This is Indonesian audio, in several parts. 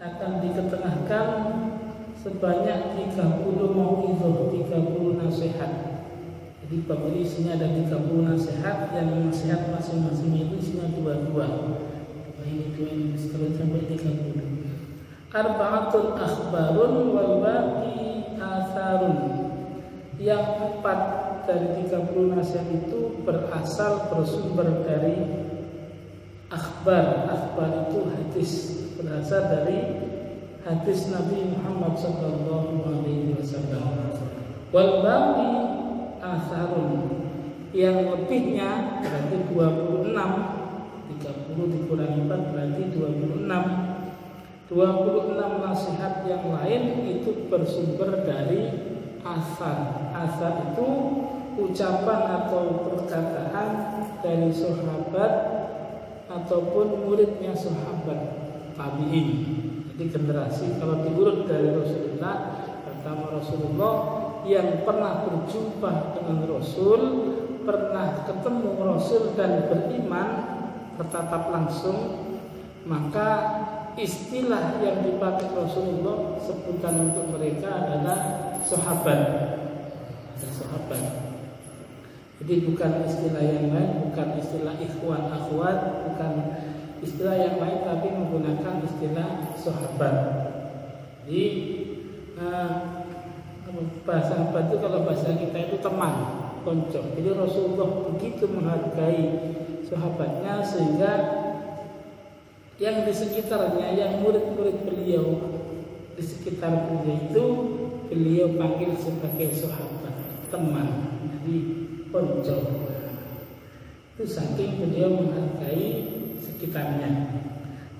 akan diketengahkan sebanyak 30 mau'izah, 30 nasihat. Jadi bab ini isinya ada 30 nasihat, yang nasihat masing-masing itu isinya dua-dua. Ini dua ini sampai 30. Arba'atun akhbarun wal baqi atharun. Yang 4 dari 30 nasihat itu bersumber dari akhbar. Akhbar itu hadis, berasal dari hadis Nabi Muhammad SAW. Wal baqi atharun. Yang lebihnya berarti 26. 30 dikurangi 4 berarti 26. 26 nasihat yang lain itu bersumber dari asar. Asar itu ucapan atau perkataan dari sahabat ataupun muridnya sahabat tabi'in. Jadi generasi, kalau diurut dari Rasulullah, pertama Rasulullah yang pernah berjumpa dengan Rasul, pernah ketemu Rasul dan beriman, bertatap langsung, maka istilah yang dipakai Rasulullah sebutan untuk mereka adalah sahabat. Sahabat. Jadi bukan istilah yang lain, bukan istilah ikhwan akhwat, bukan istilah yang lain, tapi menggunakan istilah sahabat. Jadi bahasa sahabat itu kalau bahasa kita itu teman, konco. Jadi Rasulullah begitu menghargai sahabatnya sehingga yang di sekitarnya, yang murid-murid beliau di sekitar beliau itu beliau panggil sebagai sahabat, teman, jadi konco. Itu saking beliau menghargai sekitarnya.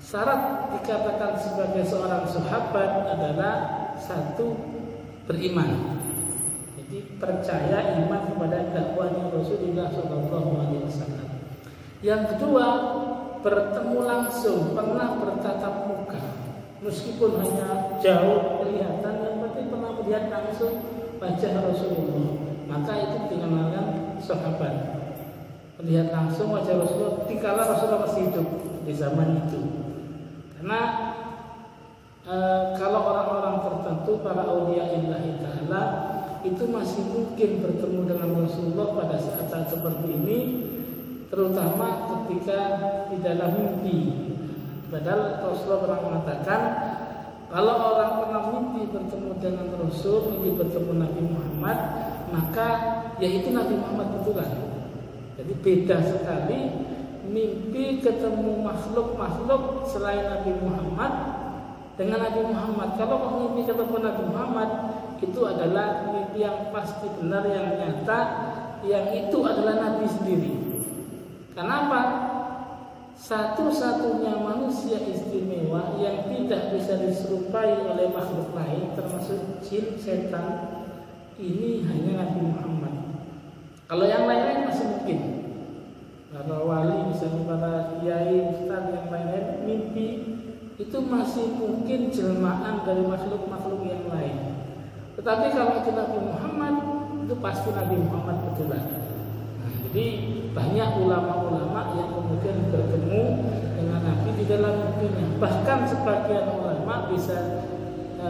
Syarat dikatakan sebagai seorang sahabat adalah satu, beriman. Jadi percaya, iman kepada dakwahnya Rasulullah SAW. Yang kedua, bertemu langsung, pernah bertatap muka, meskipun hanya jauh kelihatan, yang penting pernah melihat langsung wajah Rasulullah, maka itu dinamakan sahabat. Melihat langsung wajah Rasulullah dikala Rasulullah masih hidup di zaman itu. Karena kalau orang-orang tertentu, para auliya'illahi ta'ala, itu masih mungkin bertemu dengan Rasulullah pada saat-saat seperti ini, terutama ketika di dalam mimpi. Padahal Rasulullah pernah mengatakan, kalau orang pernah mimpi bertemu dengan Rasul, mimpi bertemu Nabi Muhammad, maka yaitu Nabi Muhammad betulan. Jadi beda sekali mimpi ketemu makhluk-makhluk selain Nabi Muhammad dengan Nabi Muhammad. Kalau mimpi ketemu Nabi Muhammad, itu adalah mimpi yang pasti benar, yang nyata, yang itu adalah Nabi sendiri. Kenapa? Satu-satunya manusia istimewa yang tidak bisa diserupai oleh makhluk lain, termasuk jin, setan, ini hanya Nabi Muhammad. Kalau yang lain-lain masih mungkin. Kalau wali, misalnya para kiai, ustaz, yang lain-lain, mimpi itu masih mungkin jelmaan dari makhluk-makhluk yang lain. Tetapi kalau itu Nabi Muhammad, itu pasti Nabi Muhammad betulan. Jadi banyak ulama-ulama yang kemudian bertemu dengan Nabi di dalam mimpinya. Bahkan sebagian ulama bisa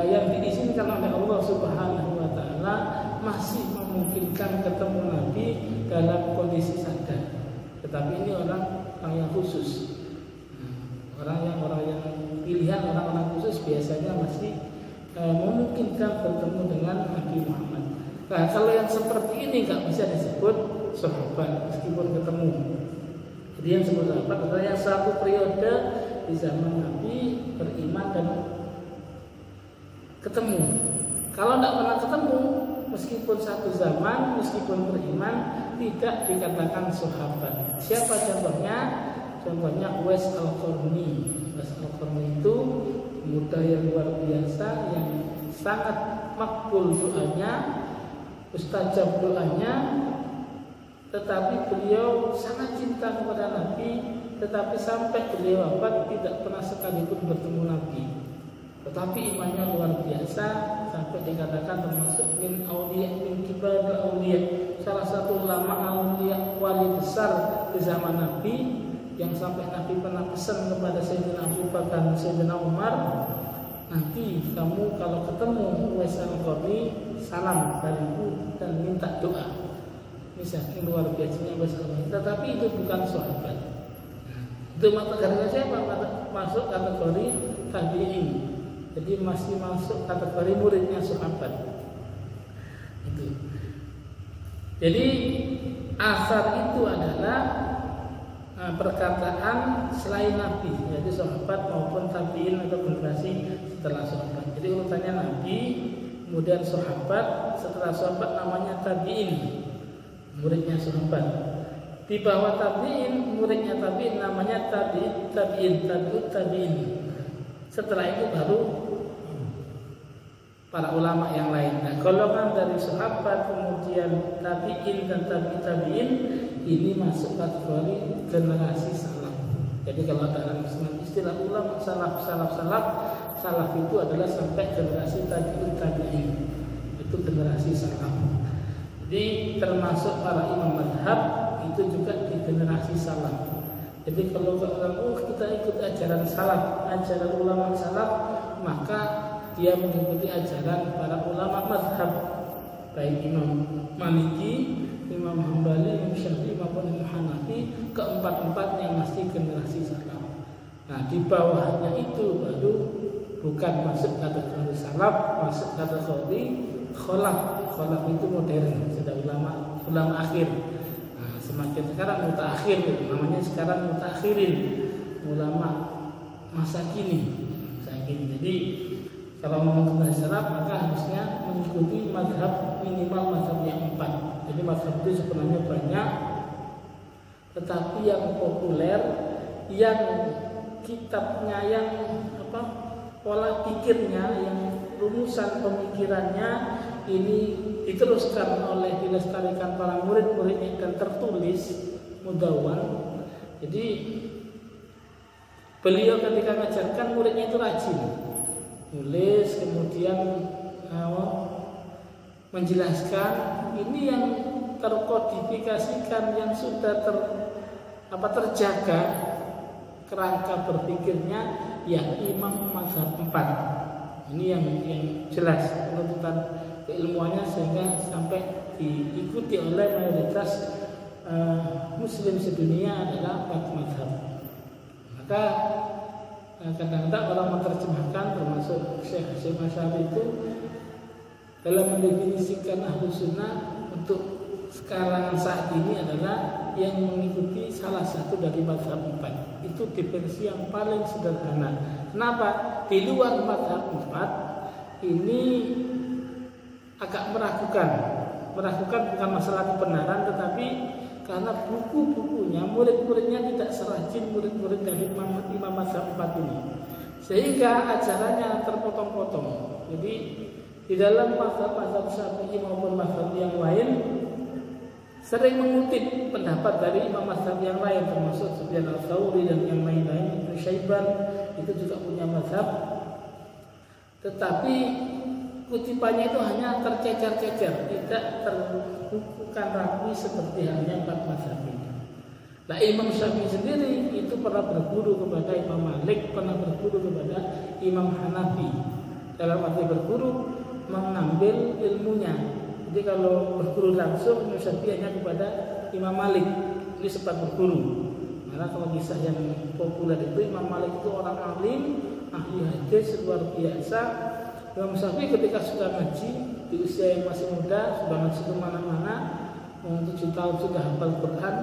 yang diizinkan oleh Allah Subhanahu wa Ta'ala masih memungkinkan ketemu Nabi dalam kondisi sadar. Tetapi ini orang yang khusus, orang yang pilihan orang-orang khusus biasanya masih memungkinkan bertemu dengan Nabi Muhammad. Nah, kalau yang seperti ini nggak bisa disebut sahabat meskipun ketemu. Jadi yang disebut sahabat adalah yang satu periode di zaman Nabi beriman dan ketemu. Kalau tidak pernah ketemu, meskipun satu zaman, meskipun beriman, tidak dikatakan sahabat. Siapa contohnya? Contohnya Uwais Al-Qarni. Uwais Al-Qarni itu pemuda yang luar biasa, yang sangat makbul doanya, mustajab doanya, tetapi beliau sangat cinta kepada Nabi, tetapi sampai beliau wafat tidak pernah sekalipun bertemu Nabi. Tetapi imannya luar biasa, sampai dikatakan termasuk min auliya, min kibar auliya, salah satu ulama auliya wali besar di zaman Nabi, yang sampai Nabi pernah pesan kepada Sayyidina Abu Bakar dan Sayyidina Umar nanti kamu kalau ketemu Uwais al-Qarni salam dariku dan minta doa. Misalnya luar biasanya Uwais al-Qarni, tetapi itu bukan sahabat. Itu karena siapa? Masuk kategori tabi'in. Jadi masih masuk kategori muridnya sahabat. Itu. Jadi asar itu adalah perkataan selain Nabi, jadi sahabat maupun tabi'in atau generasi setelah sahabat. Jadi urutannya Nabi, kemudian sahabat, setelah sahabat namanya tabi'in, muridnya sahabat. Di bawah tabi'in, muridnya tabi'in namanya tabi'in. Setelah itu baru para ulama yang lain. Nah, golongan dari sahabat, kemudian tabi'in dan tabi'in ini masuk kategori generasi salaf. Jadi kalau dalam istilah ulama salaf itu adalah sampai generasi tabi'in. Itu generasi salaf. Jadi termasuk para imam mazhab itu juga di generasi salaf. Jadi kalau orang kita ikut ajaran salaf, ajaran ulama salaf, maka dia mengikuti ajaran para ulama mazhab, baik Imam Maliki, Imam Hambali, Imam Syafi'i maupun Imam Hanafi, keempat-empatnya masih generasi salaf. Nah, di bawahnya itu baru bukan masuk kategori salaf, masuk kategori kholaf. Kholaf itu modern, sudah ulama akhir. Nah, semakin sekarang mutaakhir, namanya sekarang mutaakhirin, ulama masa kini. Jadi kalau mau generasi salaf maka harusnya mengikuti mazhab, minimal mazhab yang 4. Jadi mazhab itu sebenarnya banyak, tetapi yang populer, yang kitabnya, yang pola pikirnya, yang rumusan pemikirannya ini diteruskan oleh, dilestarikan para murid-muridnya dan tertulis mudawwan. Jadi beliau ketika mengajarkan muridnya itu rajin nulis, kemudian menjelaskan. Ini yang terkodifikasikan, yang sudah terjaga kerangka berpikirnya, ya imam mazhab 4. Ini yang jelas penuntutan keilmuannya, sehingga sampai diikuti oleh mayoritas muslim sedunia adalah 4 mazhab. Maka kadang-kadang orang menerjemahkan, termasuk Syekh Hasyim Asy'ari itu dalam mendefinisikan ahlu sunnah untuk sekarang saat ini adalah yang mengikuti salah satu dari mazhab 4. Itu definisi yang paling sederhana. Kenapa? Di luar mazhab 4 ini agak meragukan bukan masalah kebenaran, tetapi karena buku-bukunya, murid-muridnya tidak serajin murid-murid dari imam mazhab 4 ini, sehingga ajarannya terpotong-potong. Jadi di dalam mazhab Syafi'i maupun mazhab yang lain sering mengutip pendapat dari imam mazhab yang lain, termasuk Sufyan al-Tsauri dan yang lain-lain. Ibnu Syaiban itu juga punya mazhab, tetapi kutipannya itu hanya tercecer-cecer, tidak terbukukan rapi seperti halnya 4 mazhab ini. Nah, Imam Syafi'i sendiri itu pernah berguru kepada Imam Malik, pernah berguru kepada Imam Hanafi. Dalam arti berguru, mengambil ilmunya. Jadi kalau berguru langsung, Imam Syafi'i hanya kepada Imam Malik. Ini sempat berguru. Karena kalau kisah yang populer itu, Imam Malik itu orang alim, ahli hadis luar biasa. Imam Syafi'i ketika sudah ngaji di usia yang masih muda, sudah ngaji kemana-mana, 7 tahun sudah hafal Quran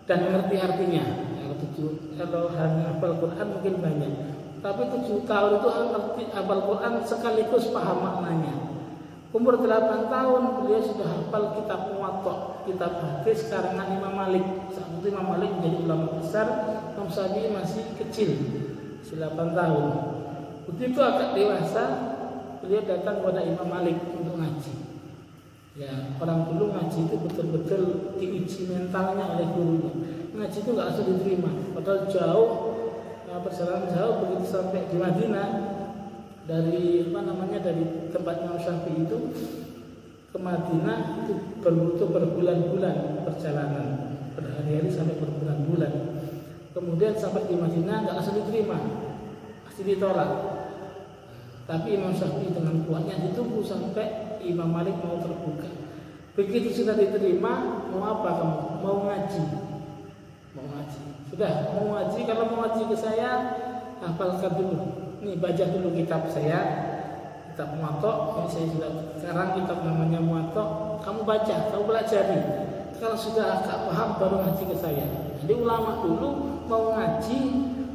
dan mengerti artinya. Kalau hanya hafal Quran mungkin banyak, tapi 7 tahun itu mengerti hafal Quran sekaligus paham maknanya. Umur 8 tahun beliau sudah hafal kitab Muwatta, kitab hadis karangan Imam Malik. Saat itu Imam Malik menjadi ulama besar, Imam Syafi'i masih kecil, 8 tahun. Begitu agak dewasa, beliau datang kepada Imam Malik untuk ngaji. Ya, orang dulu ngaji itu betul-betul diuji mentalnya oleh gurunya. Ngaji itu nggak langsung diterima, padahal jauh, perjalanan jauh. Begitu sampai di Madinah, dari dari tempat Imam Syafi'i itu ke Madinah itu berbutuh berbulan-bulan perjalanan, berhari-hari sampai berbulan-bulan. Kemudian sampai di Madinah nggak langsung diterima, pasti ditolak. Tapi Imam Syafi'i dengan kuatnya ditunggu sampai Imam Malik mau terbuka. Begitu sudah diterima, mau apa kamu? Mau ngaji. Mau ngaji. Sudah, mau ngaji. Kalau mau ngaji ke saya, hafalkan dulu. Nih baca dulu kitab saya, kitab Muwatta. Ini saya sudah sekarang kitab namanya Muwatta. Kamu baca, kamu pelajari. Kalau sudah agak paham baru ngaji ke saya. Jadi ulama dulu mau ngaji,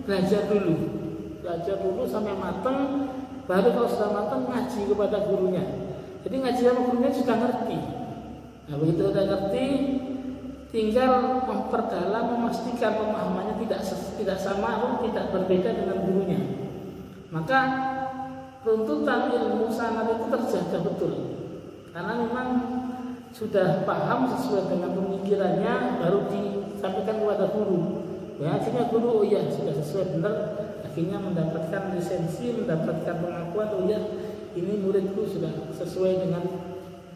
belajar dulu sampai matang. Baru kalau sudah matang ngaji kepada gurunya. Jadi ngaji sama gurunya sudah ngerti. Nah begitu sudah ngerti, tinggal memperdalam, memastikan pemahamannya tidak sama atau tidak berbeda dengan gurunya. Maka runtutan ilmu sanad itu terjaga betul. Karena memang sudah paham sesuai dengan pemikirannya, baru disampaikan kepada guru. Ya, akhirnya guru, oh iya sudah sesuai benar. Akhirnya mendapatkan lisensi, mendapatkan pengakuan, oh ya ini muridku sudah sesuai dengan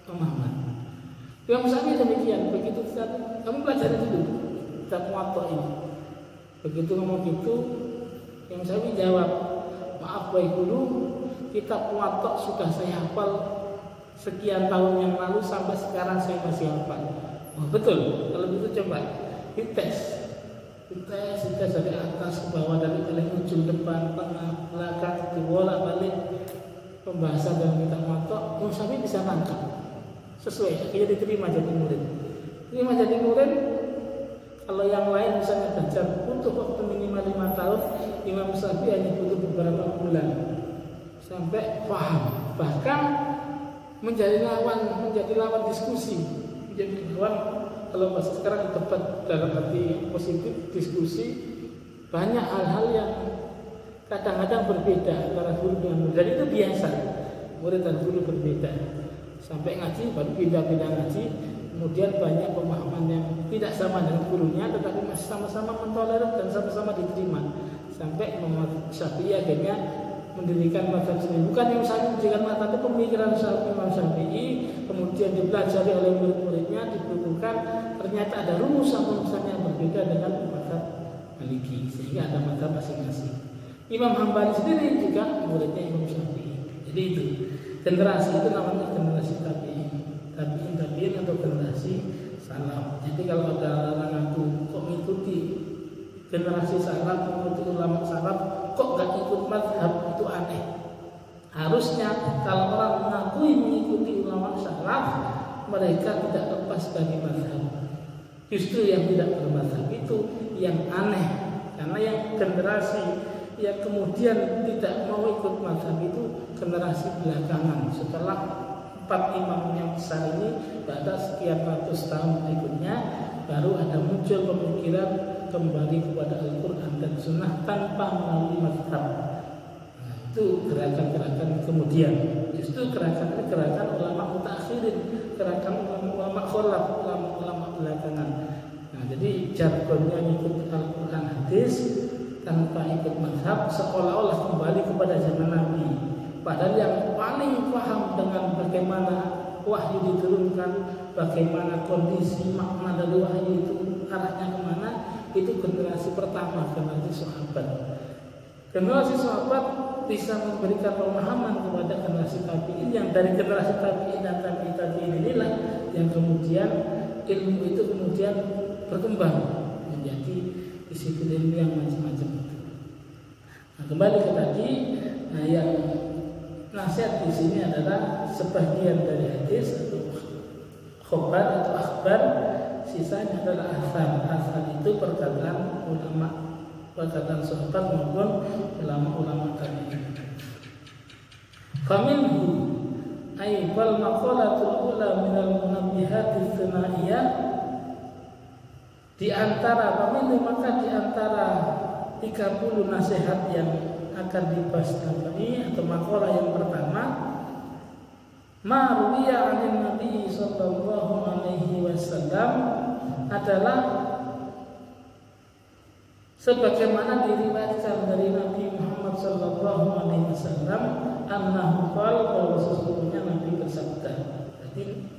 pemahaman. Imam Syafi'i demikian, begitu kamu pelajari dulu kitab Muwatta ini. Begitu ngomong gitu, Imam Syafi'i jawab, maaf baik guru, kitab Muwatta sudah saya hafal sekian tahun yang lalu sampai sekarang saya masih hafal. Oh, betul, kalau begitu coba dites dari atas ke bawah, dari paling ujung depan, tengah, belakang, dibolak balik pembahasan dalam kitab Muwatta. Imam Syafi'i bisa nangkap sesuai, akhirnya diterima jadi murid. Kalau yang lain misalnya belajar butuh waktu minimal 5 tahun, Imam Syafi'i hanya butuh beberapa bulan sampai paham, bahkan menjadi lawan diskusi, kalau bahasa sekarang debat dalam arti positif, diskusi. Banyak hal-hal yang kadang-kadang berbeda antara guru dengan murid. Jadi itu biasa, murid dan guru berbeda. Sampai ngaji baru pindah-pindah ngaji, kemudian banyak pemahaman yang tidak sama dengan gurunya, tetapi masih sama-sama mentolerir dan sama-sama diterima. Sampai Imam Syafi'i akhirnya mendirikan mazhab sendiri. Bukan yang Syafi'i mendirikan mazhab, tapi pemikiran Imam Syafi'i kemudian dipelajari oleh murid-muridnya, dibukukan. Ternyata ada rumusan-rumusan yang berbeda dengan mazhab Maliki, sehingga ada mazhab masing-masing. Imam Hambali sendiri juga muridnya Imam Syafi'i. Jadi itu generasi itu namanya generasi tabi'in atau generasi salaf. Jadi kalau ada orang ngaku kok mengikuti generasi salaf, mengikuti ulama salaf, kok gak ikut mazhab, itu aneh. Harusnya kalau orang mengakui mengikuti ulama salaf, mereka tidak lepas dari mazhab. Justru yang tidak bermazhab itu yang aneh, karena yang generasi yang kemudian tidak mau ikut mazhab itu generasi belakangan setelah 4 imam yang besar ini. Pada sekian ratus tahun berikutnya baru ada muncul pemikiran kembali kepada Al-Quran dan Sunnah tanpa melalui mazhab. Nah, itu gerakan-gerakan kemudian. Justru gerakan ulama mutakhirin, gerakan ulama kholaf, ulama belakangan. Nah, jadi jargonnya ikut Al-Quran hadis tanpa ikut mazhab, seolah-olah kembali kepada zaman Nabi. Padahal yang paling paham dengan bagaimana wahyu diturunkan, bagaimana kondisi makna dari wahyu itu arahnya kemana, itu generasi pertama, generasi sahabat. Generasi sahabat bisa memberikan pemahaman kepada generasi tabi'in, yang dari generasi tabi'in dan tabi'in inilah yang kemudian ilmu itu kemudian berkembang menjadi disiplin ilmu yang macam-macam itu. Nah, kembali ke tadi, yang nasihat di sini adalah sebagian dari hadis atau khobar atau akhbar, sisanya adalah asar. Asar itu perkataan ulama, perkataan sahabat maupun ulama-ulama tabi'in. Faminhu ay bal maqalatul ula minal munabbihati tsanaiyah, di antara faminhu maka di antara 30 nasihat yang akan dibahas ini atau makalah yang pertama, ma ruwiya 'anil Nabi sallallahu alaihi wasallam, adalah sebagaimana diriwayatkan dari Nabi Muhammad sallallahu alaihi wasallam, annahu qala, bahwa sesungguhnya Nabi bersabda. Jadi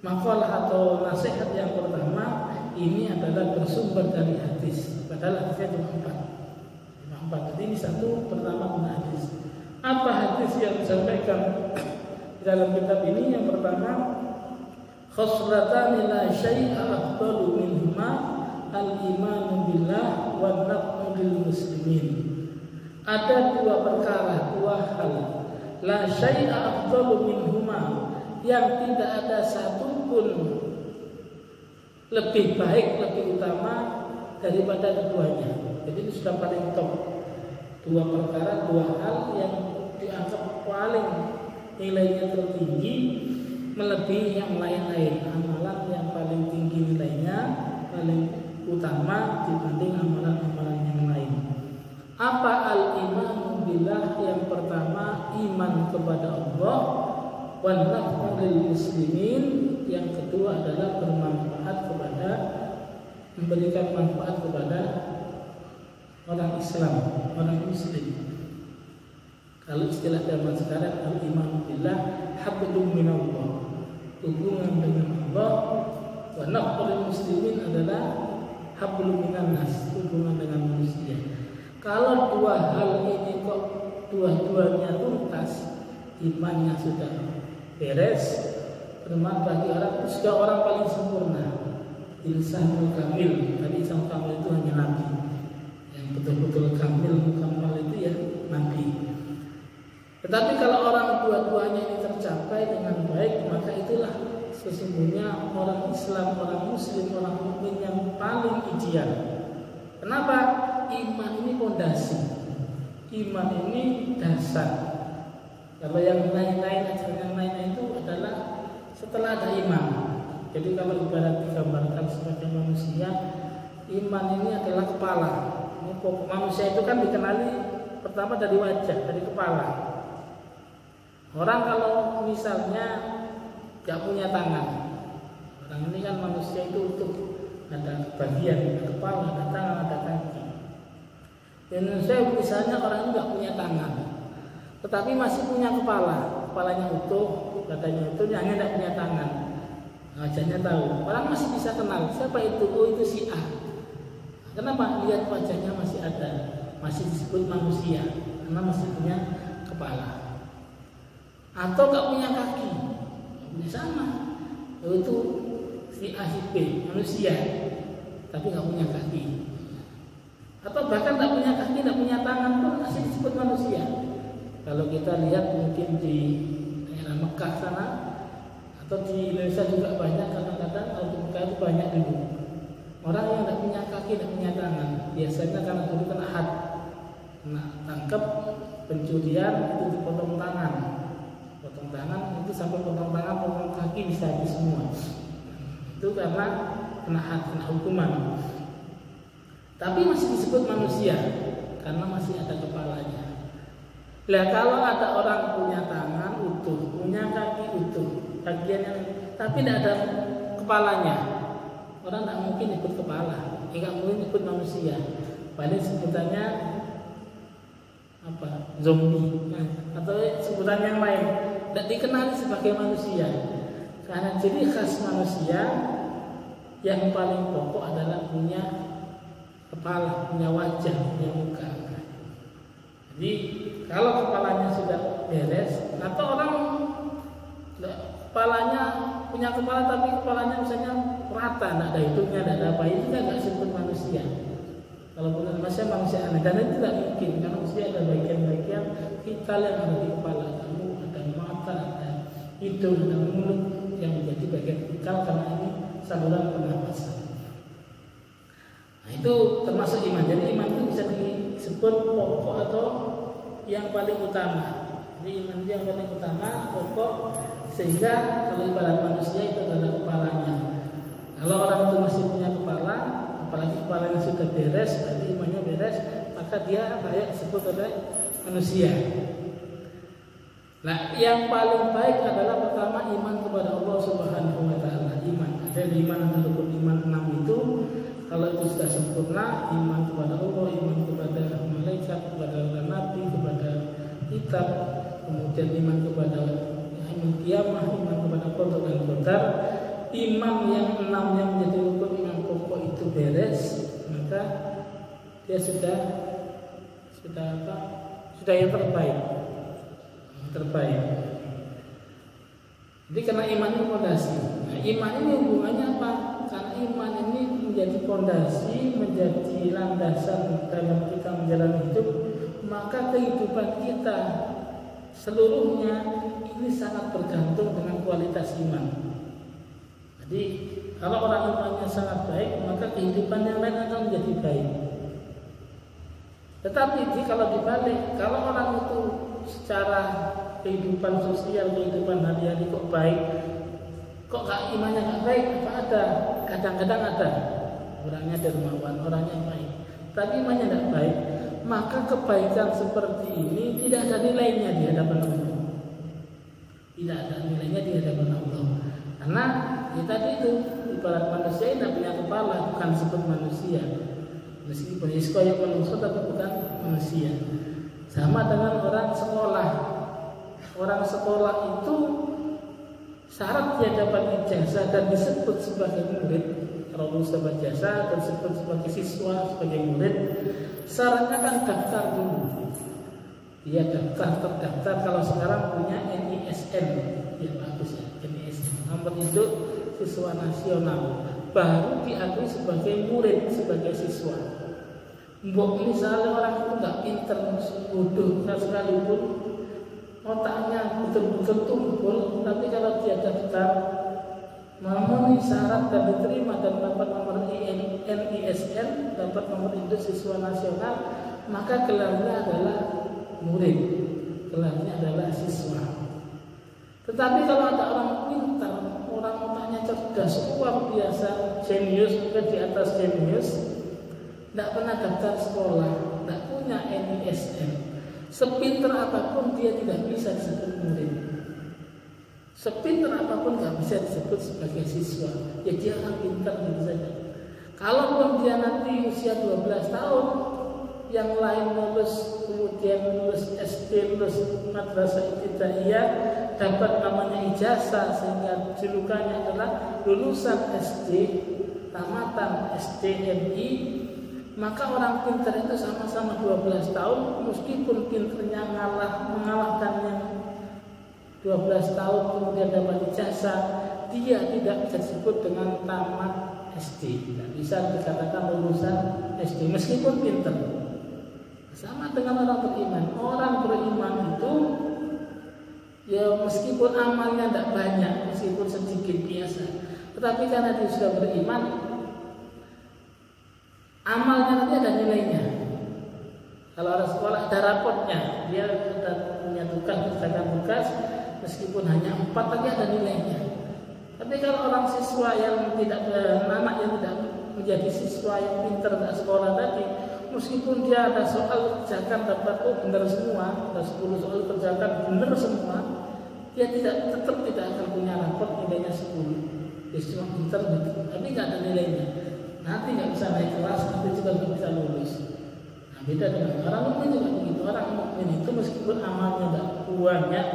makalah atau nasihat yang pertama ini adalah bersumber dari hadis, padahal hadisnya cuma 4. Jadi ini satu pertama guna hadis. Apa hadis yang disampaikan dalam kitab ini? Yang pertama, khoslatani la syai'a afdalu minhuma al-imanu billah wa naf'u lil muslimin. Ada dua perkara, dua hal, la syai'a afdalu minhuma, yang tidak ada satu pun lebih baik, lebih utama daripada keduanya. Jadi itu sudah paling top. Dua perkara, dua hal yang dianggap paling nilainya tertinggi, melebihi yang lain-lain. Amalan yang paling tinggi nilainya, paling utama dibanding amalan-amalan yang lain. Apa al-imanu billah? Yang pertama, iman kepada Allah. Wa naf'u lil muslimin. Yang kedua adalah bermanfaat kepada, memberikan manfaat kepada orang Islam, orang Muslim. Kalau istilah zaman sekarang, al-iman billah hablum minallah, hubungan dengan Allah. Wa naf'ul muslimin adalah hablum minan nas, hubungan dengan manusia. Kalau dua hal ini kok dua-duanya tuntas, imannya sudah beres, bermanfaat bagi orang, itu sudah orang paling sempurna. Insanul kamil. Tadi insan kamil itu hanya nabi. Betul-betul kamil, mukamal itu ya nabi. Tetapi kalau orang dua-duanya ini tercapai dengan baik, maka itulah sesungguhnya orang Islam, orang Muslim, orang mukmin yang paling ideal. Kenapa? Iman ini pondasi, iman ini dasar. Kalau yang lain-lain, yang lain itu adalah setelah ada iman. Jadi kalau ibarat digambarkan sebagai manusia, iman ini adalah kepala. Manusia itu kan dikenali pertama dari wajah, dari kepala. Orang kalau misalnya gak punya tangan, orang ini kan manusia itu utuh, ada bagian, ada kepala, ada tangan, ada kaki. Dan saya misalnya orang ini gak punya tangan, tetapi masih punya kepala, kepalanya utuh, badannya utuh, hanya gak punya tangan. Wajahnya tahu, orang masih bisa kenal siapa itu. Oh, itu si A. Kenapa? Lihat wajahnya masih ada, masih disebut manusia karena masih punya kepala. Atau gak punya kaki, punya sama, yaitu si A si B, manusia, tapi gak punya kaki. Atau bahkan gak punya kaki, gak punya tangan pun masih disebut manusia. Kalau kita lihat mungkin di daerah Mekah sana, atau di Indonesia juga banyak, kadang-kadang kalau di Mekah itu banyak dulu orang yang tidak punya kaki, tidak punya tangan. Biasanya karena dulu kena had, kena tangkap pencurian, itu dipotong tangan. Potong tangan itu sampai potong tangan, potong kaki bisa habis semua. Itu karena kena had, kena hukuman. Tapi masih disebut manusia karena masih ada kepalanya. Lah kalau ada orang punya tangan utuh, punya kaki utuh, bagian yang tapi tidak ada kepalanya, orang tidak mungkin ikut kepala, tidak mungkin ikut manusia. Paling sebutannya apa? Zombie, atau sebutan yang lain. Tidak dikenali sebagai manusia. Karena ciri khas manusia yang paling pokok adalah punya kepala, punya wajah, punya muka. Jadi kalau kepalanya sudah beres, atau orang kepalanya punya kepala tapi kepalanya misalnya rata, tidak ada hidungnya, tidak ada apa, itu kan tidak disebut manusia. Kalau bukan manusia aneh, dan itu tidak mungkin karena manusia ada bagian-bagian vital yang ada di kepala. Kamu ada mata, ada hidung, ada mulut yang menjadi bagian vital karena ini saluran pernapasan. Nah itu termasuk iman. Jadi iman itu bisa disebut pokok atau yang paling utama. Jadi iman itu yang paling utama, pokok, sehingga kalau ibarat manusia itu adalah kepalanya. Kalau orang itu masih punya kepala, apalagi kepalanya sudah beres, berarti imannya beres, maka dia layak disebut oleh manusia. Nah, yang paling baik adalah pertama iman kepada Allah Subhanahu wa taala. Iman. Ada iman yang rukun iman 6 itu. Kalau itu sudah sempurna, iman kepada Allah, iman kepada malaikat, kepada nabi, kepada kitab, kemudian iman kepada hari kiamat, iman kepada qada dan qadar. Iman yang 6 yang menjadi rukun iman pokok itu beres, maka dia sudah yang terbaik. terbaik. Jadi karena iman itu fondasi. Nah, iman ini hubungannya apa? Karena iman ini menjadi fondasi, menjadi landasan dalam kita menjalani hidup, maka kehidupan kita seluruhnya ini sangat bergantung dengan kualitas iman. Jadi kalau orang imannya sangat baik, maka kehidupan yang lain akan menjadi baik. Tetapi kalau dibalik, kalau orang itu secara kehidupan sosial, kehidupan hari-hari kok baik, kok imannya nggak baik, apa ada? Kadang-kadang ada orangnya dermawan, orangnya baik, tapi imannya nggak baik, maka kebaikan seperti ini tidak ada nilainya di hadapan Allah. Tidak ada nilainya di hadapan Allah. Karena kita itu ibarat manusia yang punya kepala, bukan disebut manusia. Meskipun iskoyo manusia tapi bukan manusia. Sama dengan orang sekolah. Orang sekolah itu syarat dia dapat ijazah dan disebut sebagai murid. Kalau lulus dapat ijazah dan disebut sebagai siswa, sebagai murid, syaratnya kan daftar dulu. Dia terdaftar kalau sekarang punya NISN, ya bagus ya, NISN, nomor induk siswa nasional, baru diakui sebagai murid, sebagai siswa. Mbok misalnya orang itu nggak pinter, bodoh, sekalipun otaknya betul-betul tumpul, tapi kalau dia daftar memenuhi syarat dan diterima dan dapat nomor NISN, dapat nomor induk siswa nasional, maka gelarnya adalah murid, gelarnya adalah siswa. Tetapi kalau ada orang pintar, orang otaknya cerdas, luar biasa, jenius, mungkin di atas jenius, tidak pernah daftar sekolah, tidak punya NISN, sepinter apapun dia tidak bisa disebut murid. Sepinter apapun tidak bisa disebut sebagai siswa. Ya dia orang pintar gitu saja. Kalaupun dia nanti usia 12 tahun, yang lain lulus, kemudian lulus SD, lulus madrasah ibtidaiyah, dapat namanya ijazah, sehingga julukannya adalah lulusan SD, tamatan SDMI, maka orang pintar itu sama-sama 12 tahun, meskipun pintarnya mengalahkan yang 12 tahun kemudian dapat ijazah, dia tidak bisa disebut dengan tamat SD, tidak bisa dikatakan lulusan SD meskipun pintar. Sama dengan orang beriman. Orang beriman itu ya meskipun amalnya tidak banyak, meskipun sedikit biasa, tetapi karena dia sudah beriman, amalnya nanti ada nilainya. Kalau orang sekolah ada rapotnya, dia sudah punya tugas, meskipun hanya 4 tapi ada nilainya. Tapi kalau orang siswa yang tidak anak yang tidak menjadi siswa yang pintar tak sekolah tadi, meskipun dia ada soal kerjakan dapat benar semua, ada 10 soal kerjakan benar semua, dia tetap tidak akan punya rapot nilainya 10. Dia cuma pintar gitu, tapi nggak ada nilainya. Nanti nggak bisa naik kelas, nanti juga nggak bisa lulus. Nah, beda dengan orang mukmin juga begitu. Orang mukmin itu meskipun amalnya tidak banyak,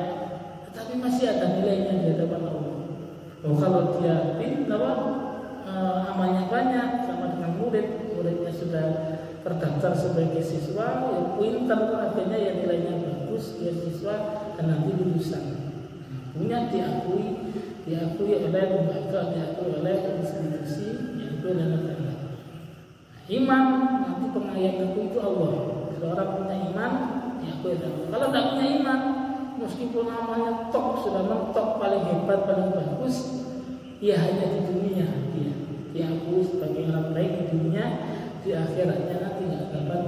tetapi masih ada nilainya di hadapan Allah. Oh, kalau dia amalnya banyak sama dengan muridnya sudah terdaftar sebagai siswa, ya pintar artinya ya nilainya bagus, dia siswa dan nanti lulusan. Punya diakui oleh lembaga, diakui oleh institusi, diakui oleh negara. Iman nanti pengayaan itu Allah. Kalau orang punya iman, diakui oleh Allah. Kalau tidak punya iman, meskipun amalnya top, sudah mentok, paling hebat, paling bagus, ya hanya di dunia dia diakui sebagai orang baik di dunia, di akhiratnya nanti tidak dapat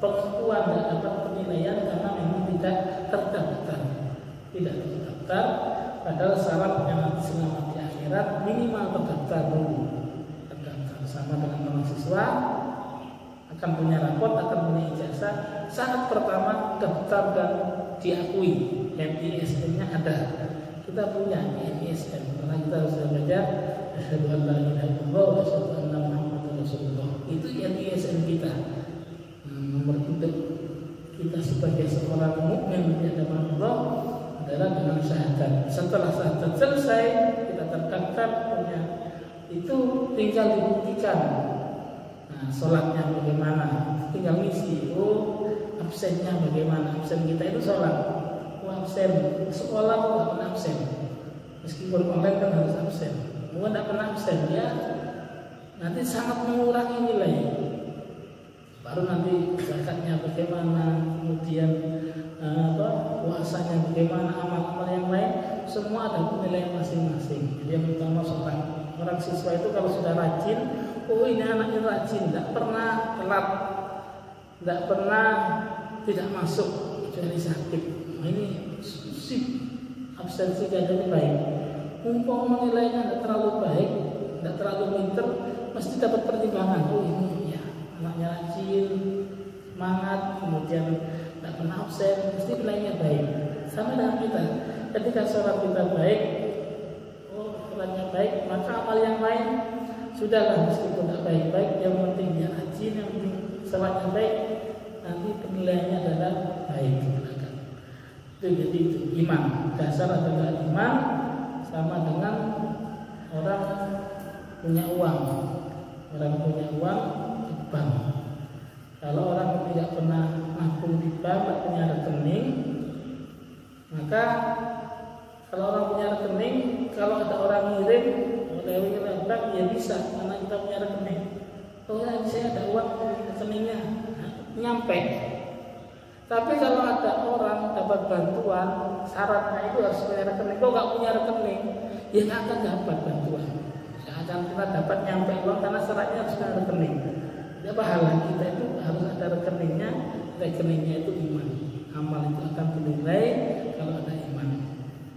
pengakuan, tidak dapat penilaian karena memang tidak terdaftar. Padahal syaratnya nanti selamat di akhirat minimal terdaftar dulu. Terdaftar sama dengan orang siswa, akan punya rapot, akan punya ijazah. Syarat pertama daftar dan diakui. NISN-nya ada. Kita punya NISN karena kita sudah belajar asyhadu an la ilaha illallah wa asyhadu anna muhammadar rasulullah. Itu NISN kita. Nomor induk kita sebagai seorang mukmin di hadapan Allah adalah dengan syahadat. Setelah syahadat selesai, kita terdaftar punya. Itu tinggal dibuktikan. Nah, sholatnya bagaimana? Tinggal ngisi. Oh, absennya bagaimana? Absen kita itu sholat. absen sekolah kok nggak pernah absen, meskipun online kan harus absen, bukan nggak pernah absen ya, nanti sangat mengurangi nilai. Baru nanti zakatnya bagaimana, kemudian puasanya bagaimana, amal-amal yang lain, semua ada penilaian masing-masing. Jadi yang utama orang siswa itu kalau sudah rajin, oh ini anaknya rajin, tidak pernah telat, tidak pernah tidak masuk kecuali sakit. Nah, ini sip, absensi keadaan baik. Umpama nilainya tidak terlalu baik, tidak terlalu pinter, mesti dapat pertimbangan. Oh ini ya anaknya rajin, semangat, kemudian tidak pernah absen, mesti nilainya baik. Sama dengan kita, ketika sholat kita baik, oh sholatnya baik, maka amal yang lain sudahlah meskipun tidak baik-baik, yang penting dia rajin, yang penting sholatnya baik, nanti penilaiannya adalah baik. Itu jadi itu iman, dasar adalah iman, sama dengan orang punya uang. Orang punya uang di bank. Kalau orang tidak pernah nabung di bank, tidak punya rekening, maka kalau orang punya rekening, kalau ada orang ngirim oleh bank, ya bisa karena kita punya rekening. Oh ya, saya ada uang di rekeningnya, nyampe. Tapi kalau ada orang dapat bantuan, syaratnya itu harus punya rekening. Kalau nggak punya rekening, ya nggak akan dapat bantuan. Nggak akan kita dapat nyampe uang karena syaratnya harus punya rekening. Jadi pahala kita itu harus ada rekeningnya. Rekeningnya itu iman. Amal itu akan dinilai kalau ada iman.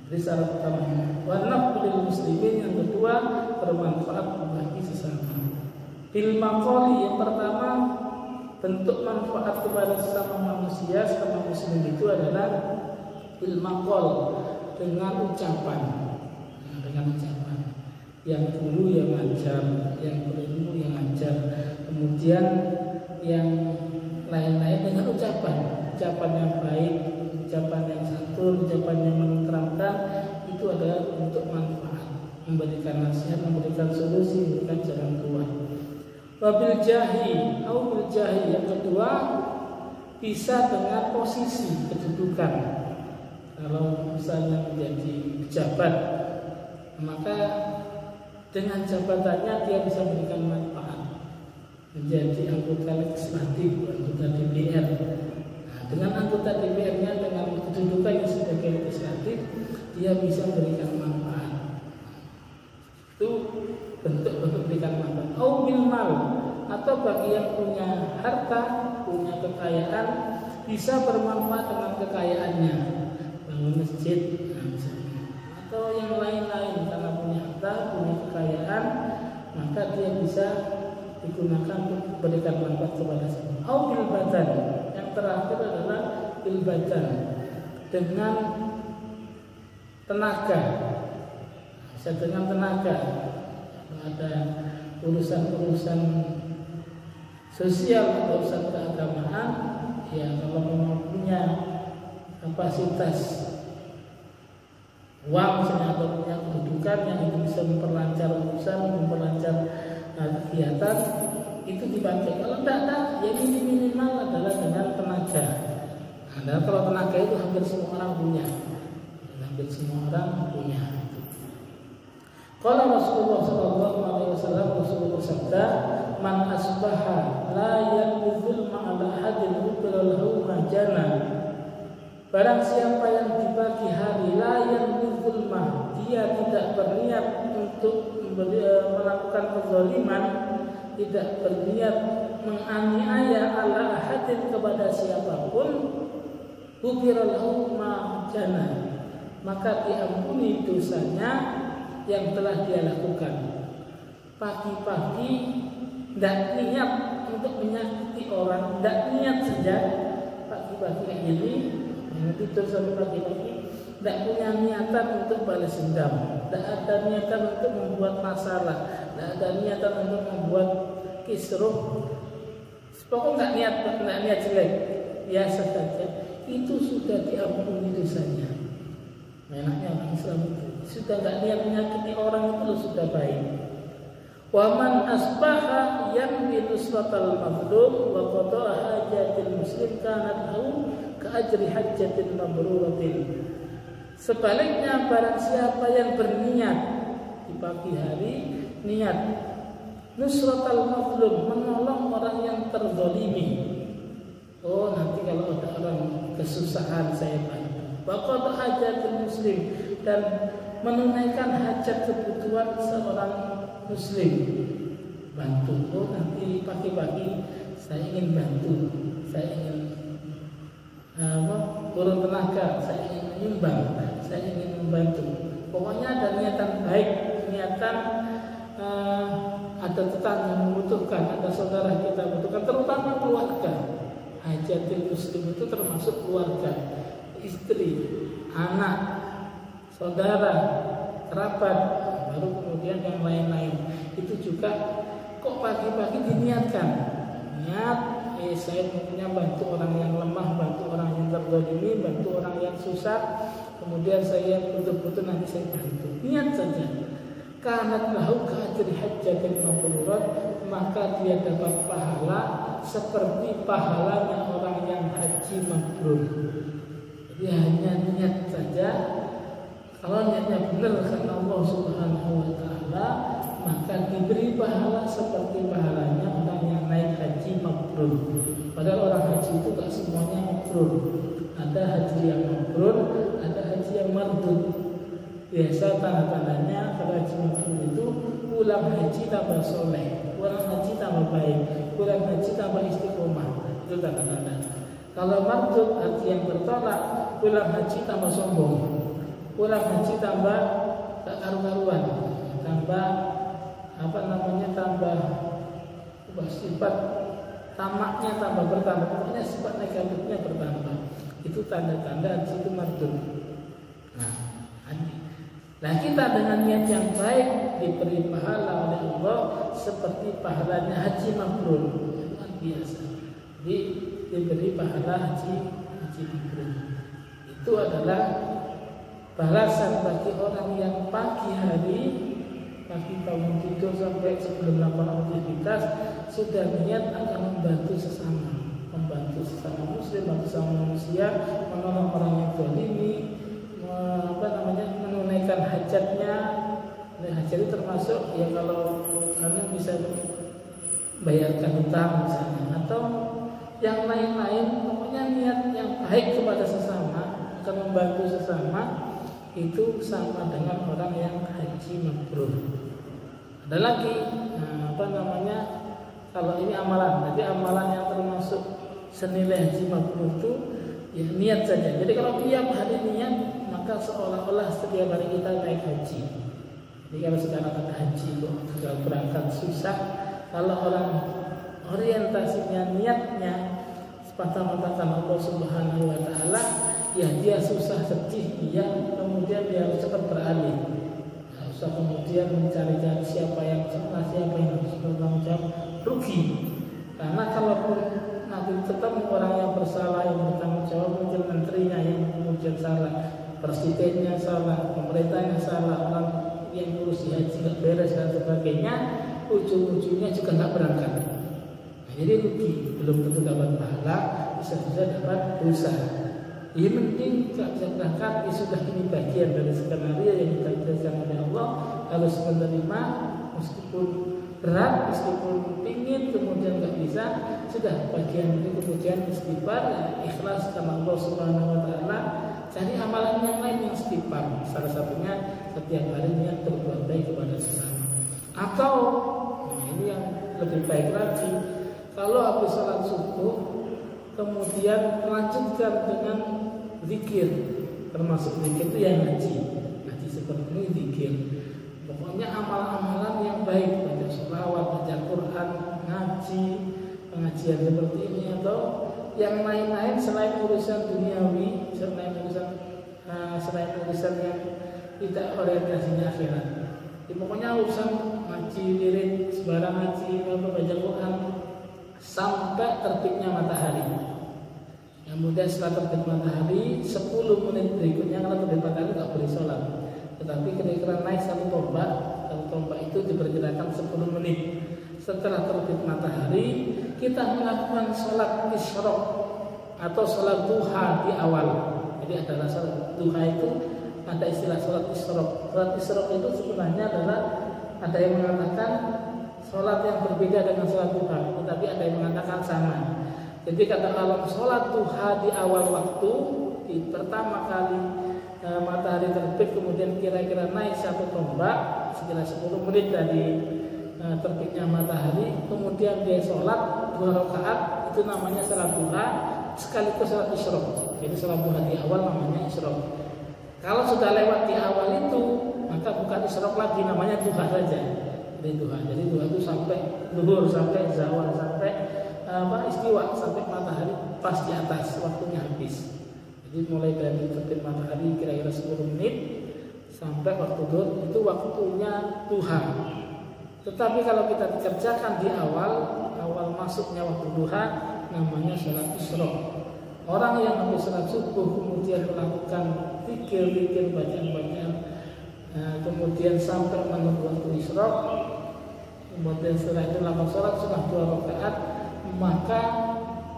Jadi syarat pertama, wanafulil muslimin, yang kedua bermanfaat bagi sesama. Bil maqali, yang pertama, bentuk manfaat kepada sesama manusia, sesama muslim itu adalah bil maqal, dengan ucapan. Nah, dengan ucapan. Yang dulu yang ngajar, yang berilmu yang ngajar, kemudian yang lain-lain dengan ucapan yang baik, ucapan yang santun, ucapan yang menenteramkan, itu adalah untuk manfaat, memberikan nasihat, memberikan solusi, memberikan jalan keluar. Wabil jahi, bil jahi, yang kedua bisa dengan posisi kedudukan. Kalau misalnya menjadi pejabat, maka dengan jabatannya dia bisa memberikan manfaat, menjadi anggota legislatif, anggota DPR. Nah, dengan anggota DPR-nya, dengan kedudukannya sebagai legislatif, dia bisa memberikan manfaat. Itu bentuk-bentuk berikan manfaat. Bil mal, atau bagi yang punya harta, punya kekayaan, bisa bermanfaat dengan kekayaannya, bangun masjid, atau yang lain-lain. Karena punya harta, punya kekayaan, maka dia bisa digunakan untuk memberikan manfaat kepada semua. Bil badan, yang terakhir adalah bil badan, dengan tenaga. Bisa dengan tenaga. Ada urusan-urusan sosial atau urusan keagamaan, ya kalau memang punya kapasitas uang atau punya kedudukan yang itu bisa memperlancar urusan, memperlancar kegiatan, itu dipakai. Kalau tidak, ya ini minimal adalah dengan tenaga. Nah, kalau tenaga itu hampir semua orang punya, Kalau Rasulullah SAW, Rasulullah bersabda, man asbaha la yakuzul ma'ala hadin hubiralahu majana. Barang siapa yang di pagi hari la yakuzul mah, dia tidak berniat untuk melakukan kezaliman, tidak berniat menganiaya ala hadin kepada siapapun, hubiralahu majana, maka diampuni dosanya yang telah dia lakukan. Pagi-pagi tidak niat untuk menyakiti orang, tidak niat saja pagi-pagi kayak gini, tidur sampai pagi-pagi, tidak punya niatan untuk balas dendam, tidak ada niatan untuk membuat masalah, tidak ada niatan untuk membuat kisruh. Pokoknya nggak niat jelek, biasa saja, itu sudah diampuni dosanya. Enaknya orang Islam itu sudah nggak niat menyakiti orang, itu sudah baik. Waman asbaha yang binusratal mazlum wa qada'a hajatil muslim kanat lahu ka'ajri hajjatin mabruratin. Sebaliknya barang siapa yang berniat di pagi hari, niat nusratal mazlum, menolong orang yang terzalimi. Oh, nanti kalau ada orang kesusahan saya bantu. Waqad hajatul muslim, dan menunaikan hajat kebutuhan seorang muslim. Bantu. Oh, nanti pagi-pagi saya ingin bantu, saya ingin turun tenaga, saya ingin menyumbang, saya ingin membantu. Pokoknya ada niatan baik, niatan ada tetangga yang membutuhkan, ada saudara kita membutuhkan, terutama keluarga. Hajatil muslim itu termasuk keluarga, istri, anak, saudara, kerabat, baru kemudian yang lain-lain. Itu juga kok pagi-pagi diniatkan, niat saya punya bantu orang yang lemah, bantu orang yang terzalimi, bantu orang yang susah, kemudian saya betul-betul nanti saya bantu. Niat saja. Karena lahu ka'ajri hajjatin mabrurat, maka dia dapat pahala seperti pahalanya orang yang haji mabrur. Jadi hanya niat saja. Kalau niatnya benar karena Allah Subhanahu wa taala, maka diberi pahala seperti pahalanya orang yang naik haji mabrur. Padahal orang haji itu tak semuanya mabrur. Ada haji yang mabrur, ada haji yang mardud. Biasa tanda-tandanya kalau haji mabrur itu pulang haji tambah soleh, pulang haji tambah baik, pulang haji tambah istiqomah. Itu tanda-tanda. Kalau mardud haji yang bertolak, pulang haji tambah sombong, pulang haji tambah tak karu-karuan, tambah tambah sifat tamaknya tambah bertambah, pokoknya sifat negatifnya bertambah. Itu tanda-tanda haji itu mardud. Nah, kita dengan niat yang baik diberi pahala oleh Allah seperti pahalanya haji mabrur. Luar biasa. Diberi pahala haji mabrur. Itu adalah balasan bagi orang yang pagi hari, pagi bangun tidur sampai sebelum melakukan aktivitas sudah niat akan membantu sesama muslim, membantu sesama manusia, menolong orang yang zalimi, menunaikan hajatnya. Hajat itu termasuk ya kalau kalian bisa bayarkan hutang misalnya, atau yang lain-lain. Pokoknya niat yang baik kepada sesama, akan membantu sesama, itu sama dengan orang yang haji mabrur. Ada lagi kalau ini amalan, jadi amalan yang termasuk senilai haji mabrur itu ya niat saja. Jadi kalau tiap hari niat, maka seolah-olah setiap hari kita naik haji. Jadi kalau sekarang ada haji kok sudah berangkat susah, kalau orang orientasinya niatnya semata-mata karena Allah Subhanahu wa taala, ya dia susah sedih, kemudian dia harus cepat beralih. Nah, usah kemudian mencari-cari siapa yang salah, siapa yang harus bertanggung jawab, rugi. Karena kalaupun nanti ketemu orang yang bersalah, yang bertanggung jawab, mungkin menterinya yang kemudian salah, presidennya salah, pemerintahnya salah, orang yang ngurus haji nggak beres dan sebagainya, ujung-ujungnya juga nggak berangkat. Nah, jadi rugi, belum tentu dapat pahala, bisa-bisa dapat dosa. Ini penting nggak bisa berangkat, ini sudah ini bagian dari skenario yang ditakdirkan oleh Allah, harus menerima meskipun berat, meskipun pingin kemudian nggak bisa, sudah bagian ini kemudian istighfar, ikhlas karena Allah Subhanahu wa taala. Cari amalan yang lain yang istighfar. Salah satunya setiap hari niat berbuat baik kepada sesama. Atau ini yang lebih baik lagi, kalau habis sholat subuh kemudian melanjutkan dengan zikir, termasuk zikir itu yang ngaji seperti ini zikir. Pokoknya amalan-amalan yang baik, baca sholawat, baca Quran, ngaji, pengajian seperti ini, atau yang lain-lain selain urusan duniawi, selain urusan yang tidak orientasinya akhirat. Pokoknya urusan ngaji, wirid, sembarang ngaji, baca Quran sampai terbitnya matahari. Kemudian setelah terbit matahari 10 menit berikutnya, kalau terbit matahari nggak boleh sholat. Tetapi kira-kira naik satu tombak itu diperkirakan 10 menit. Setelah terbit matahari kita melakukan sholat isyraq atau sholat duha di awal. Jadi adalah sholat duha itu ada istilah sholat isyraq. Sholat isyraq itu sebenarnya adalah ada yang mengatakan sholat yang berbeda dengan sholat duha, tetapi ada yang mengatakan sama. Jadi kata kalau sholat duha di awal waktu, di pertama kali matahari terbit kemudian kira-kira naik 1 tombak sekitar 10 menit dari terbitnya matahari, kemudian dia sholat 2 rakaat, itu namanya sholat duha sekaligus sholat isyraq. Jadi sholat duha di awal namanya isyraq. Kalau sudah lewat di awal itu, maka bukan isyraq lagi, namanya duha saja. Jadi duha itu sampai zuhur, sampai zawal, sampai istiwa, sampai matahari pas di atas, waktunya habis. Jadi mulai dari terbit matahari kira-kira 10 menit sampai waktu zuhur, itu waktunya duha. Tetapi kalau kita dikerjakan di awal masuknya waktu duha, namanya sholat isyraq. Orang yang habis sholat subuh kemudian melakukan zikir-zikir, bacaan-bacaan, kemudian sampai menunggu waktu isyraq, kemudian setelah itu melakukan sholat sunnah 2 rakaat, maka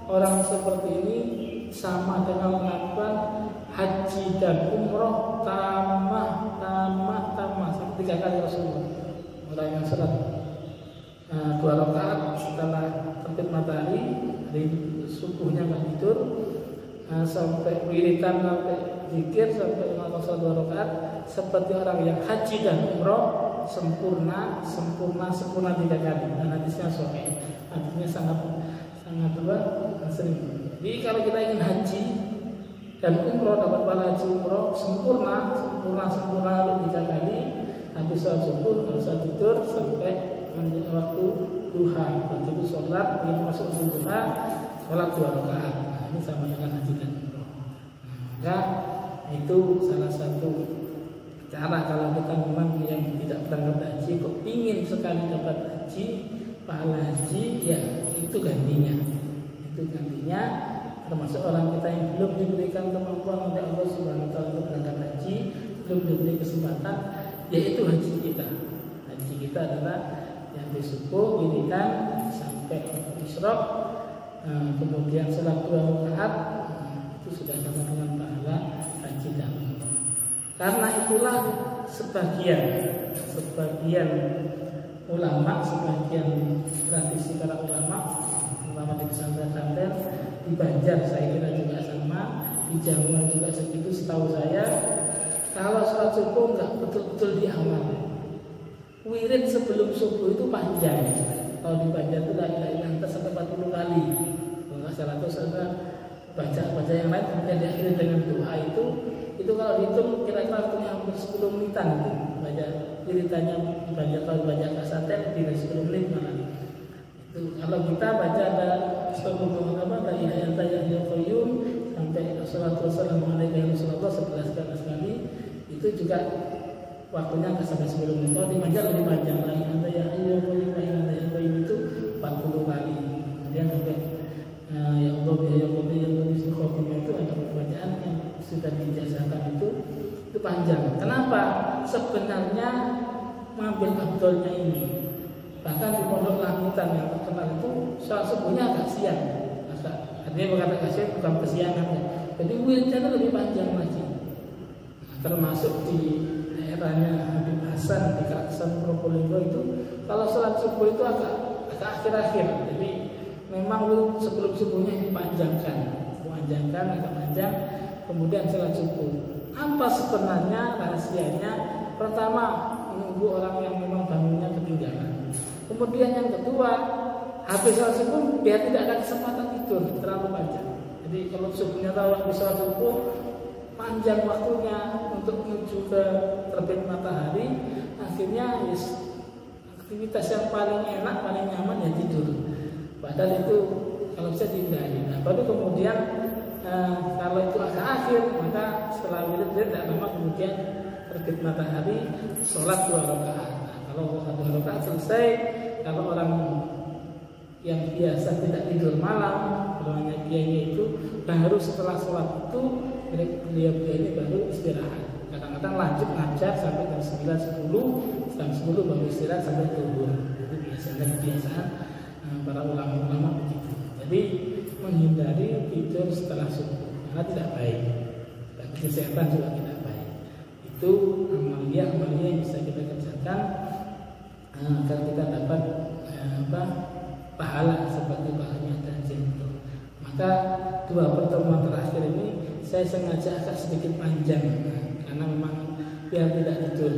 orang seperti ini sama dengan melakukan haji dan umroh tamah sampai 3 kali Rasulullah. Orang yang sholat 2 rakaat setelah terbit matahari, dari subuhnya nggak tidur, sampai wiritan, sampai zikir, sampai melakukan sholat 2 rakaat, seperti orang yang haji dan umroh sempurna 3 kali. Dan hadisnya sahih, artinya sangat sering. Jadi kalau kita ingin haji dan umroh, dapat pahala haji umroh sempurna 3 kali, habis sholat subuh, habis sholat tidur sampai waktu duha, begitu sholat yang masuk waktu duha, sholat 2 rakaat. Ini sama dengan haji dan umroh. Maka itu salah satu cara kalau kita memang yang tidak berangkat haji kok ingin sekali dapat haji, pahala haji, ya itu gantinya. Termasuk orang kita yang belum diberikan kemampuan oleh Allah Subhanahu wa taala untuk berangkat haji, belum diberi kesempatan, yaitu haji kita. Haji kita adalah yang di subuh wiridan sampai isyraq, kemudian sholat 2 rakaat, itu sudah sama dengan pahala haji dan umroh. Karena itulah sebagian ulama, sebagian tradisi para ulama di pesantren-pesantren di Banjar, saya kira juga sama, di Jawa juga segitu setahu saya. Kalau sholat subuh nggak betul-betul di awal, wirid sebelum subuh itu panjang. Kalau di Banjar itu ada sampai 40 kali. Kalau nggak salah itu saya baca yang lain, kemudian diakhiri dengan doa itu kalau dihitung kira-kira waktunya hampir 10 menitan itu. Baca wiridannya Banjar, kalau baca kasaten tidak 10 menit malah. Itu kalau kita baca ada dari ayat ya qayyum sampai salatu wassalamu alaihi wasallam 11 kali, itu juga waktunya nggak sampai 10 menit. Kalau di Banjar lebih panjang lagi, ya qayyum itu 40 kali. Kemudian sampai ya Allah itu ada bacaan yang sudah dijazakan itu panjang. Kenapa? Sebenarnya mengambil abdolnya ini, bahkan di Pondok Langitan yang terkenal itu sholat subuhnya agak siang. Artinya berkata kasih bukan kesiangan ya. Jadi wiridnya itu lebih panjang lagi. Termasuk di daerahnya Habib Hasan di Kaksan Probolinggo itu, kalau sholat subuh itu agak akhir-akhir. Jadi memang sebelum subuhnya dipanjangkan agak panjang, kemudian sholat subuh. Apa sebenarnya rahasianya? Pertama, menunggu orang yang memang bangunnya ketinggalan. Kemudian yang kedua, habis sholat subuh biar tidak ada kesempatan tidur terlalu panjang. Jadi kalau subuhnya tahu habis sholat subuh panjang waktunya untuk menuju ke terbit matahari, akhirnya aktivitas yang paling enak, paling nyaman ya tidur. Padahal itu kalau bisa dihindari. Nah, baru kemudian kalau itu agak akhir, maka setelah wirid tidak lama kemudian terbit matahari, sholat 2 rakaat. Nah, kalau 2 rakaat selesai, kalau orang yang biasa tidak tidur malam, namanya kiai itu baru setelah sholat itu beliau ini baru istirahat. Kadang-kadang lanjut ngajar sampai jam 9, 10, jam 10 baru istirahat sampai zuhur. Itu biasanya kebiasaan para ulama-ulama begitu. Jadi menghindari tidur setelah subuh karena tidak baik, dan kesehatan juga tidak baik. Itu amalia yang bisa kita kerjakan agar kita dapat pahala seperti pahalanya tajil itu. Maka 2 pertemuan terakhir ini saya sengaja agak sedikit panjang karena memang biar tidak tidur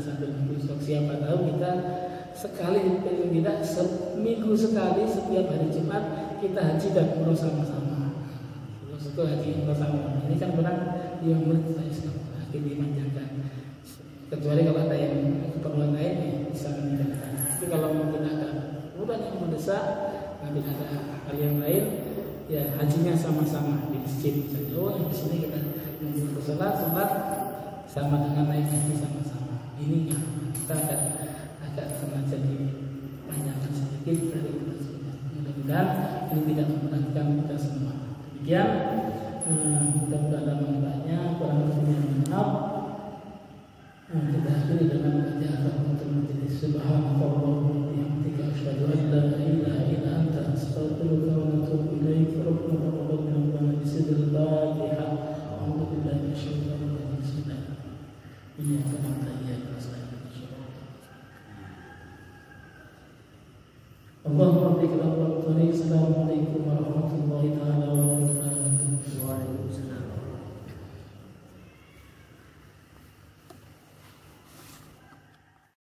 sambil besok. Siapa tahu kita sekali tidak seminggu sekali setiap hari Jumat kita haji dan umroh sama-sama. Terus itu haji umroh sama. Ini kan benar 5 menit saya akhir dipanjangkan. Kecuali kalau ada yang keperluan lain ya bisa meninggalkan. Tapi kalau mungkin ada keperluan yang mendesak, nanti ada hal yang lain, ya hajinya sama-sama di masjid misalnya. Oh, di sini kita menunggu sholat sama dengan naik haji sama-sama. Ini kita agak sengaja dipanjangkan sedikit dari kita. Mudah-mudahan ini tidak memberatkan kita semua. Demikian, mudah-mudahan ada manfaatnya. Kurang lebihnya maaf. Kita akhiri dengan baca untuk menjadi subhanallah wa bihamdika asyhadu an la ilaha illa anta astaghfiruka wa atubu ilaik. Rabbana taqabbal minna bisidil Fatihah. A'udzu billahi minasyaitonir rajim. Bismillah. Iyyaka na'budu wa iyyaka nasta'in. Allahumma bika Assalamualaikum warahmatullahi wabarakatuh. Waalaikumsalam.